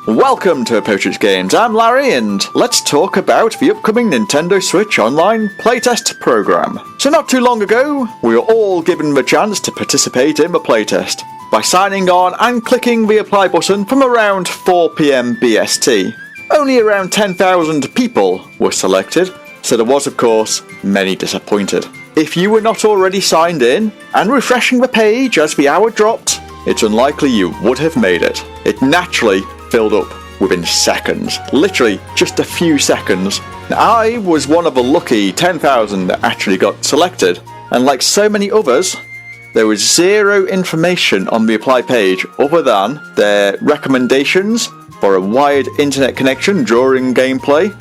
Welcome to Apotrix Games, I'm Larry and let's talk about the upcoming Nintendo Switch Online Playtest program. So not too long ago, we were all given the chance to participate in the playtest by signing on and clicking the apply button from around 4 PM BST. Only around 10,000 people were selected, so there was of course many disappointed. If you were not already signed in and refreshing the page as the hour dropped, it's unlikely you would have made it. It naturally filled up within seconds, literally just a few seconds. Now, I was one of the lucky 10,000 that actually got selected, and like so many others, there was zero information on the apply page other than their recommendations for a wired internet connection during gameplay,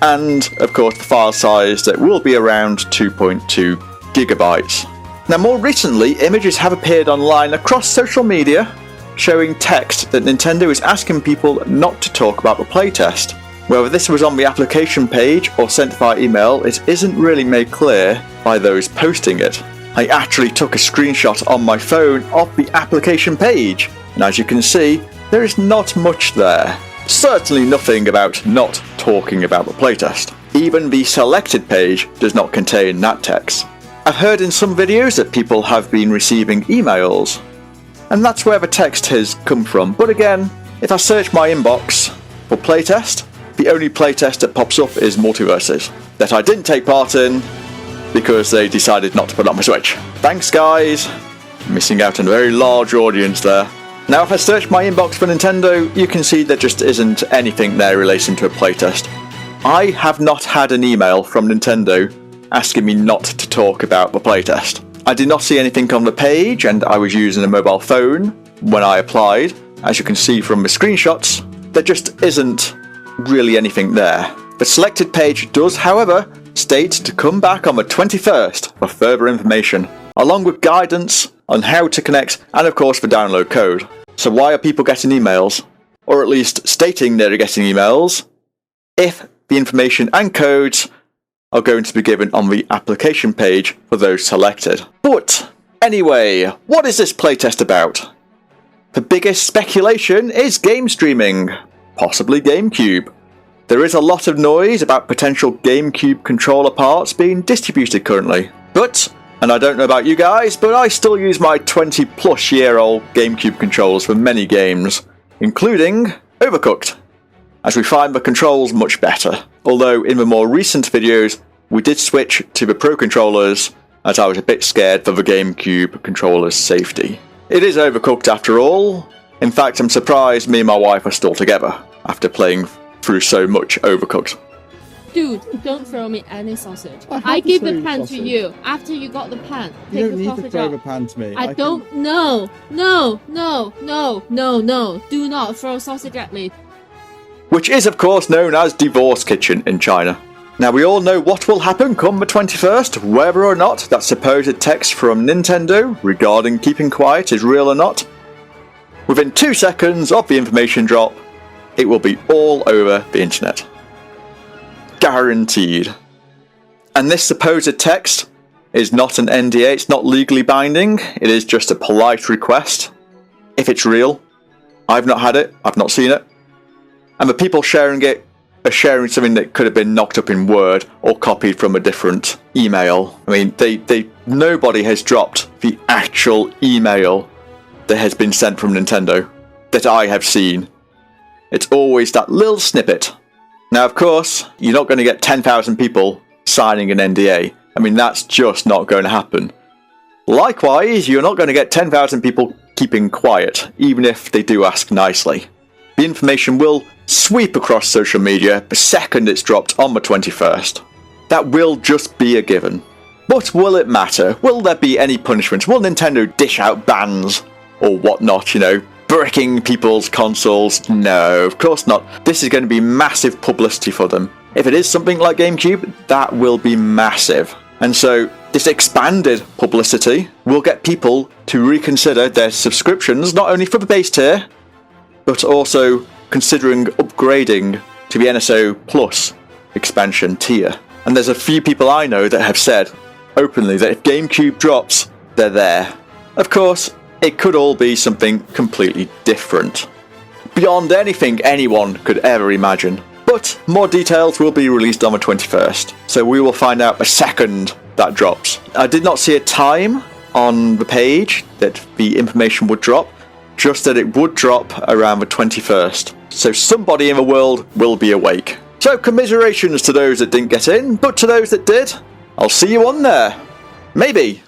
and of course the file size that will be around 2.2 gigabytes. Now more recently, images have appeared online across social media showing text that Nintendo is asking people not to talk about the playtest. Whether this was on the application page or sent via email, it isn't really made clear by those posting it. I actually took a screenshot on my phone of the application page, and as you can see, there is not much there. Certainly nothing about not talking about the playtest. Even the selected page does not contain that text. I've heard in some videos that people have been receiving emails, and that's where the text has come from. But again, if I search my inbox for playtest, the only playtest that pops up is Multiverses, that I didn't take part in because they decided not to put it on my Switch. Thanks guys! Missing out on a very large audience there. Now if I search my inbox for Nintendo, you can see there just isn't anything there relating to a playtest. I have not had an email from Nintendo asking me not to talk about the playtest. I did not see anything on the page, and I was using a mobile phone when I applied. As you can see from the screenshots, there just isn't really anything there. The selected page does, however, state to come back on the 21st for further information, along with guidance on how to connect and of course the download code. So why are people getting emails, or at least stating they're getting emails, if the information and codes are going to be given on the application page for those selected? But anyway, what is this playtest about? The biggest speculation is game streaming, possibly GameCube. There is a lot of noise about potential GameCube controller parts being distributed currently. But, and I don't know about you guys, but I still use my 20-plus-year-old GameCube controllers for many games, including Overcooked, as we find the controls much better. Although in the more recent videos, we did switch to the Pro controllers as I was a bit scared for the GameCube controller's safety. It is Overcooked after all. In fact, I'm surprised me and my wife are still together after playing through so much Overcooked. Dude, don't throw me any sausage. I give the pan to you after you got the pan. You don't need to throw the pan to me. I don't know. No. Do not throw sausage at me. Which is of course known as Divorce Kitchen in China. Now we all know what will happen come the 21st, whether or not that supposed text from Nintendo regarding keeping quiet is real or not. Within 2 seconds of the information drop, it will be all over the internet. Guaranteed. And this supposed text is not an NDA, it's not legally binding, it is just a polite request. If it's real, I've not had it, I've not seen it. And the people sharing it are sharing something that could have been knocked up in Word or copied from a different email. I mean, nobody has dropped the actual email that has been sent from Nintendo that I have seen. It's always that little snippet. Now, of course, you're not going to get 10,000 people signing an NDA. I mean, that's just not going to happen. Likewise, you're not going to get 10,000 people keeping quiet, even if they do ask nicely. The information will sweep across social media the second it's dropped on the 21st. That will just be a given. But will it matter? Will there be any punishments? Will Nintendo dish out bans or whatnot, bricking people's consoles? No, of course not. This is going to be massive publicity for them. If it is something like GameCube, that will be massive. And so this expanded publicity will get people to reconsider their subscriptions, not only for the base tier, but also considering upgrading to the NSO Plus expansion tier. And there's a few people I know that have said openly that if GameCube drops, they're there. Of course, it could all be something completely different. beyond anything anyone could ever imagine. But more details will be released on the 21st, so we will find out the second that drops. I did not see a time on the page that the information would drop, just that it would drop around the 21st. So somebody in the world will be awake. So commiserations to those that didn't get in, but to those that did, I'll see you on there. Maybe.